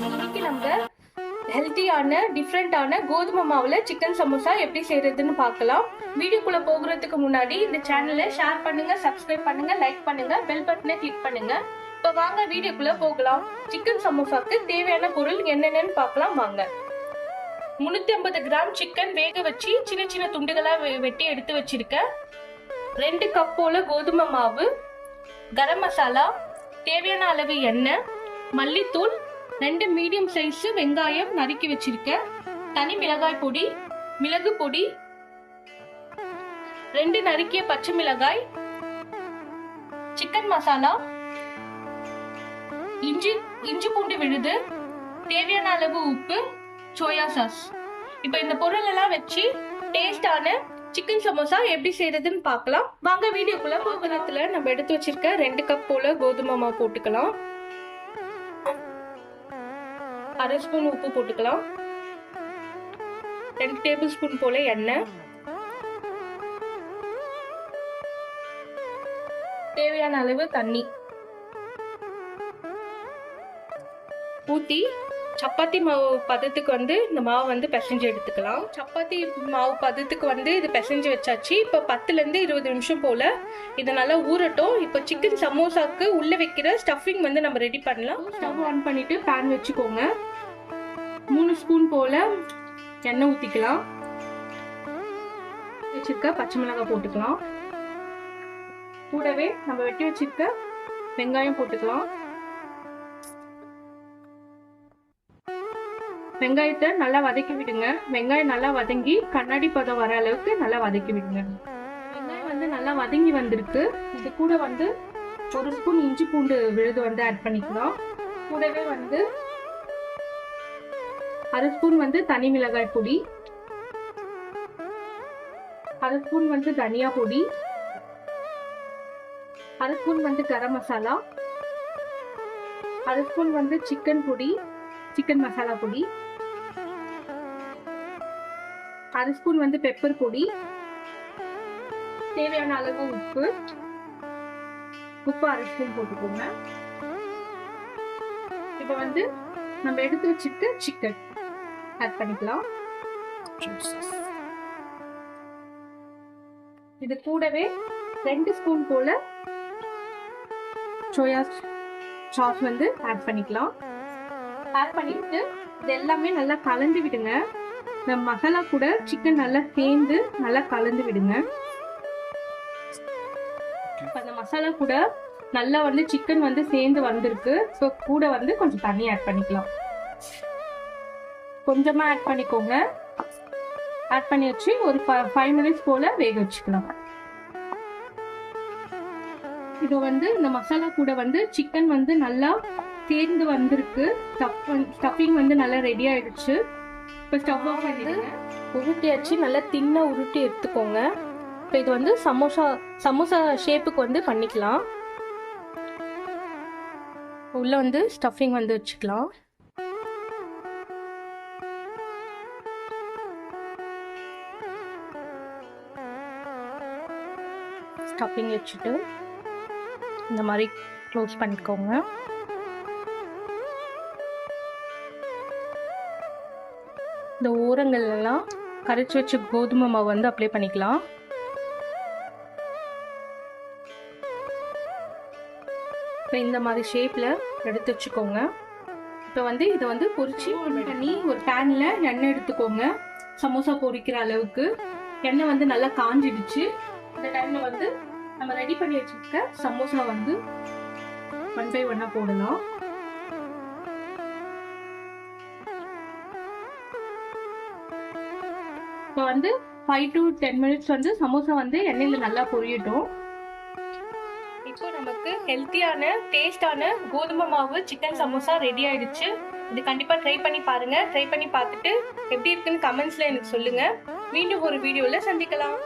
இன்னைக்கு நம்ம ஹெல்த்தியான டிஃப்ரெண்டான கோதுமை மாவுல சிக்கன் சமோசா எப்படி செய்யறதுன்னு பார்க்கலாம். வீடியோக்குள்ள போகிறதுக்கு முன்னாடி இந்த சேனலை ஷேர் பண்ணுங்க, சப்ஸ்கிரைப் பண்ணுங்க, லைக் பண்ணுங்க, பெல் பட்டனை கிளிக் பண்ணுங்க. இப்ப வாங்க வீடியோக்குள்ள போகலாம். சிக்கன் சமோசாக்கு தேவையான பொருள் என்னென்னு பார்க்கலாம் வாங்க. 350 கிராம் சிக்கன் வேக வச்சு சின்ன சின்ன துண்டுகளா வெட்டி எடுத்து வச்சிருக்கேன். 2 கப் போல கோதுமை மாவு, கரம் மசாலா, தேவையான அளவு எண்ணெய், மல்லித்தூள், 2 மீடியம் சைஸ் வெங்காயம் நறுக்கி வச்சிருக்கேன், தனி மிளகாய் பொடி, மிளகு பொடி, 2 நறுக்கிய பச்சை மிளகாய், சிக்கன் மசாலா, இஞ்சி பூண்டு விழுது, தேவையான அளவு உப்பு, சோயா சாஸ். இப்ப இந்த பொருள் எல்லாம் வச்சு டேஸ்டான சிக்கன் சமோசா எப்படி செய்யறதுன்னு பார்க்கலாம் வாங்க. வீடியோக்குள்ள போகிறதுல நம்ம எடுத்து வச்சிருக்க 2 கப் போல கோதுமை மாவு போட்டுக்கலாம். 1/2 ஸ்பூன் உப்பு போட்டுக்கலாம். 2 டேபிள் ஸ்பூன் போல எண்ணெய், தேவையான அளவு தண்ணி ஊத்தி சப்பாத்தி மாவு பதத்துக்கு இந்த மாவு பிசைஞ்சு எடுத்துக்கலாம். சப்பாத்தி மாவு பதத்துக்கு இது பிசைஞ்சு வச்சாச்சு. இப்போ 10 to 20 நிமிஷம் போல இது நல்லா ஊறட்டும். இப்போ சிக்கன் சமோசாக்கு உள்ள வைக்கிற ஸ்டஃபிங் நம்ம ரெடி பண்ணலாம். ஸ்டவ் ஆன் பண்ணிட்டு பேன் வச்சுக்கோங்க. 3 ஸ்பூன் போல எண்ணெய் ஊத்திக்கலாம். வச்சிருக்க பச்சை மிளகாய் போட்டுக்கலாம். கூடவே நம்ம வெட்டி வச்சிருக்க வெங்காயம் போட்டுக்கலாம். வெங்காயத்தை நல்லா வதக்கி விடுங்க. வெங்காயம் நல்லா வதங்கி கண்ணாடி பதம் வர அளவுக்கு நல்லா வதக்கி விடுங்க. வெங்காயம் நல்லா வதங்கி வந்திருக்கு. இது கூட 1 ஸ்பூன் இஞ்சி பூண்டு விழுது ஆட் பண்ணிக்கலாம். கூடவே 1/2 ஸ்பூன் தனி மிளகாய் பொடி, 1/2 ஸ்பூன் தனியா பொடி, 1/2 spoon garam masala, 1/2 spoon chicken பொடி, சிக்கன் மசாலா பொடி, 1/2 ஸ்பூன் பெப்பர் பொடி, தேவையான அளவு உப்பு 1/2 ஸ்பூன் போட்டுக்கோங்க. இப்ப நம்ம எடுத்து வச்சுட்டு சிக்கன் ஆட் பண்ணிக்கலாம். இது கூடவே 2 ஸ்பூன் போல சோயா சாஸ் ஆட் பண்ணிக்கலாம். ஆட் பண்ணிட்டு இது எல்லாமே நல்லா கலந்து விடுங்க. இந்த மசாலா கூட சிக்கன் நல்லா சேர்ந்து நல்லா கலந்து விடுங்க. அந்த மசாலா கூட நல்லா சிக்கன் சேர்ந்து வந்திருக்கு. ஸோ கூட கொஞ்சம் தண்ணி ஆட் பண்ணிக்கலாம். கொஞ்சமா ஆட் பண்ணிக்கோங்க. ஆட் பண்ணி வச்சு ஒரு 5 மினிட்ஸ் போல வேக வச்சுக்கலாம். இது இந்த மசாலா கூட சிக்கன் நல்லா சேர்ந்து வந்திருக்கு. ஸ்டஃபிங் நல்லா ரெடி ஆயிடுச்சு. இப்போ ஸ்டவ் ஆஃப் உருட்டியாச்சு. நல்லா தின்னா உருட்டி எடுத்துக்கோங்க. இப்போ இது சமோசா ஷேப்புக்கு பண்ணிக்கலாம். உள்ள ஸ்டஃபிங் வச்சுக்கலாம். ஸ்டஃபிங் வச்சுட்டு இந்த மாதிரி க்ளோஸ் பண்ணிக்கோங்க. இந்த ஓரங்கள் எல்லாம் கரைச்சி வச்ச கோதுமை மாவு அப்ளை பண்ணிக்கலாம். இப்போ இந்த மாதிரி ஷேப்ல எடுத்து வச்சுக்கோங்க. இப்போ இதை பொரிச்சு பண்ணி ஒரு பேன்ல எண்ணெய் எடுத்துக்கோங்க. சமோசா பொரிக்கிற அளவுக்கு எண்ணெய் நல்லா காஞ்சிடுச்சு. இந்த டைம்ல நம்ம ரெடி பண்ணி வச்சிருக்க சமோசா 1 by 1 போடலாம். இப்போ 5 to 10 மினிட்ஸ் சமோசா எண்ணெயில நல்லா பொரியட்டும். இப்போ நமக்கு ஹெல்த்தியான டேஸ்டான கோதுமை மாவு சிக்கன் சமோசா ரெடி ஆயிடுச்சு. இது கண்டிப்பா ட்ரை பண்ணி பாருங்க. ட்ரை பண்ணி பார்த்துட்டு எப்படி இருக்குன்னு கமெண்ட்ஸ்ல எனக்கு சொல்லுங்க. மீண்டும் ஒரு வீடியோல சந்திக்கலாம்.